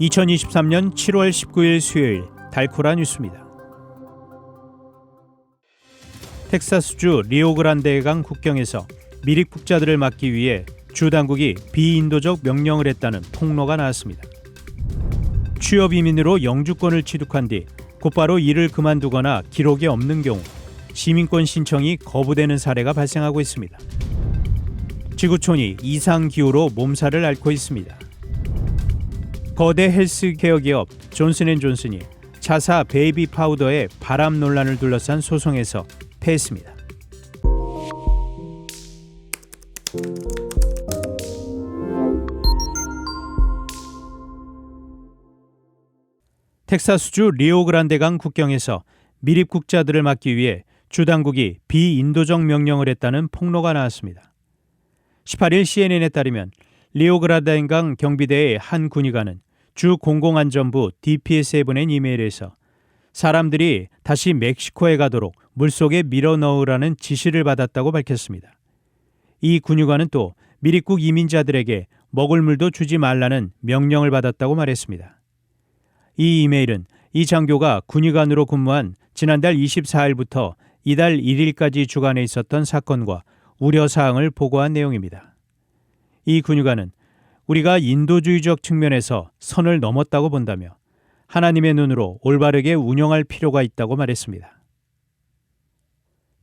2023년 7월 19일 수요일 달코라 뉴스입니다. 텍사스주 리오그란데 강 국경에서 미립국자들을 막기 위해 주 당국이 비인도적 명령을 했다는 폭로가 나왔습니다. 취업 이민으로 영주권을 취득한 뒤 곧바로 일을 그만두거나 기록이 없는 경우 시민권 신청이 거부되는 사례가 발생하고 있습니다. 지구촌이 이상기후로 몸살을 앓고 있습니다. 거대 헬스케어 기업 존슨앤존슨이 자사 베이비 파우더의 발암 논란을 둘러싼 소송에서 패했습니다. 텍사스주 리오그란데강 국경에서 미립국자들을 막기 위해 주 당국이 비인도적 명령을 했다는 폭로가 나왔습니다. 18일 CNN에 따르면 리오그란데강 경비대의 한 군의관은 주 공공안전부 DPS에 보낸 이메일에서 사람들이 다시 멕시코에 가도록 물속에 밀어 넣으라는 지시를 받았다고 밝혔습니다. 이 군의관은 또 미립국 이민자들에게 먹을 물도 주지 말라는 명령을 받았다고 말했습니다. 이 이메일은 이 장교가 군의관으로 근무한 지난달 24일부터 이달 1일까지 주간에 있었던 사건과 우려사항을 보고한 내용입니다. 이 군의관은 우리가 인도주의적 측면에서 선을 넘었다고 본다며 하나님의 눈으로 올바르게 운영할 필요가 있다고 말했습니다.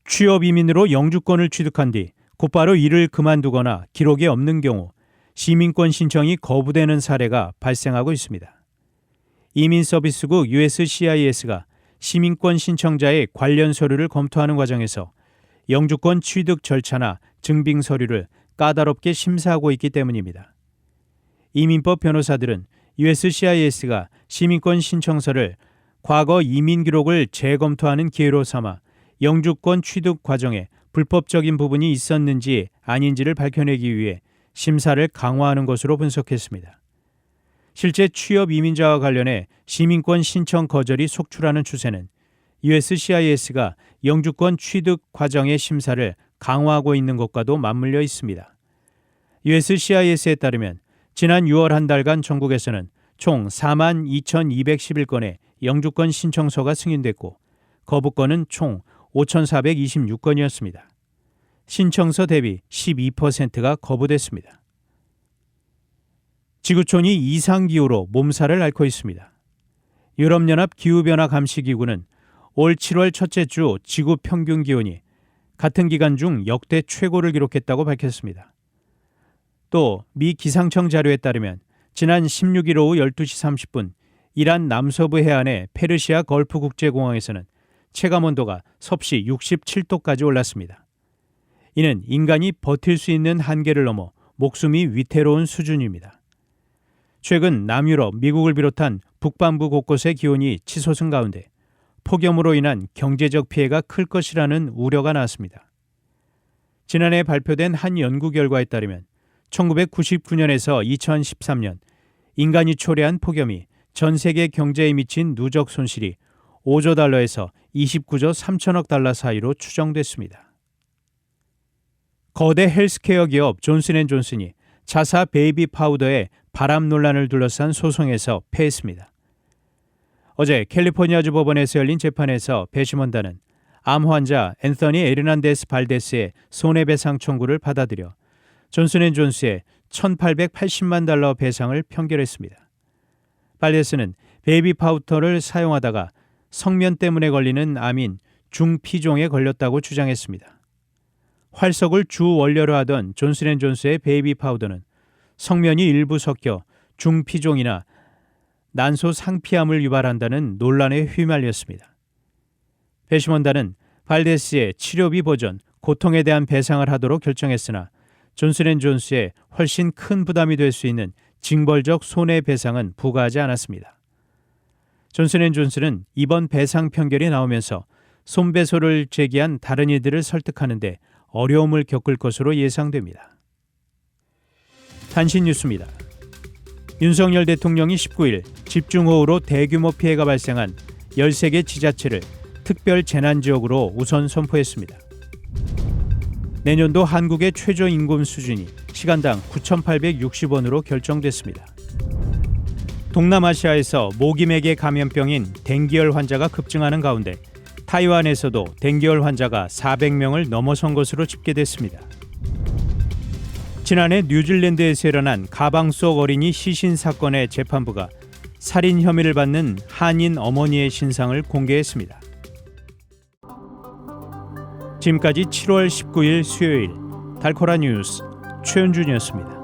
취업 이민으로 영주권을 취득한 뒤 곧바로 일을 그만두거나 기록이 없는 경우 시민권 신청이 거부되는 사례가 발생하고 있습니다. 이민서비스국 USCIS가 시민권 신청자의 관련 서류를 검토하는 과정에서 영주권 취득 절차나 증빙 서류를 까다롭게 심사하고 있기 때문입니다. 이민법 변호사들은 USCIS가 시민권 신청서를 과거 이민 기록을 재검토하는 기회로 삼아 영주권 취득 과정에 불법적인 부분이 있었는지 아닌지를 밝혀내기 위해 심사를 강화하는 것으로 분석했습니다. 실제 취업 이민자와 관련해 시민권 신청 거절이 속출하는 추세는 USCIS가 영주권 취득 과정의 심사를 강화하고 있는 것과도 맞물려 있습니다. USCIS에 따르면 지난 6월 한 달간 전국에서는 총 42,211건의 영주권 신청서가 승인됐고 거부건은 총 5,426건이었습니다. 신청서 대비 12%가 거부됐습니다. 지구촌이 이상기후로 몸살을 앓고 있습니다. 유럽연합 기후변화 감시기구는 올 7월 첫째 주 지구 평균 기온이 같은 기간 중 역대 최고를 기록했다고 밝혔습니다. 또 미 기상청 자료에 따르면 지난 16일 오후 12시 30분 이란 남서부 해안의 페르시아 걸프 국제공항에서는 체감온도가 섭씨 67도까지 올랐습니다. 이는 인간이 버틸 수 있는 한계를 넘어 목숨이 위태로운 수준입니다. 최근 남유럽, 미국을 비롯한 북반부 곳곳의 기온이 치솟은 가운데 폭염으로 인한 경제적 피해가 클 것이라는 우려가 나왔습니다. 지난해 발표된 한 연구 결과에 따르면 1999년에서 2013년 인간이 초래한 폭염이 전 세계 경제에 미친 누적 손실이 5조 달러에서 29조 3천억 달러 사이로 추정됐습니다. 거대 헬스케어 기업 존슨앤존슨이 자사 베이비 파우더의 발암 논란을 둘러싼 소송에서 패했습니다. 어제 캘리포니아주 법원에서 열린 재판에서 배심원단은 암 환자 앤서니 에르난데스 발데스의 손해배상 청구를 받아들여 존슨앤존슨의 1,880만 달러 배상을 판결했습니다. 발데스는 베이비 파우더를 사용하다가 성면 때문에 걸리는 암인 중피종에 걸렸다고 주장했습니다. 활석을 주 원료로 하던 존슨앤존슨의 베이비 파우더는 성면이 일부 섞여 중피종이나 난소 상피암을 유발한다는 논란에 휘말렸습니다. 배심원단은 발데스의 치료비 보전, 고통에 대한 배상을 하도록 결정했으나 존슨앤존슨의 훨씬 큰 부담이 될 수 있는 징벌적 손해배상은 부과하지 않았습니다. 존슨앤존슨은 이번 배상 판결이 나오면서 손배소를 제기한 다른 이들을 설득하는 데 어려움을 겪을 것으로 예상됩니다. 단신 뉴스입니다. 윤석열 대통령이 19일 집중호우로 대규모 피해가 발생한 13개 지자체를 특별 재난지역으로 우선 선포했습니다. 내년도 한국의 최저임금 수준이 시간당 9,860원으로 결정됐습니다. 동남아시아에서 모기맥의 감염병인 댕기열 환자가 급증하는 가운데 타이완에서도 댕기열 환자가 400명을 넘어선 것으로 집계됐습니다. 지난해 뉴질랜드에서 일어난 가방 속 어린이 시신 사건의 재판부가 살인 혐의를 받는 한인 어머니의 신상을 공개했습니다. 지금까지 7월 19일 수요일 달코라 뉴스 최은준이었습니다.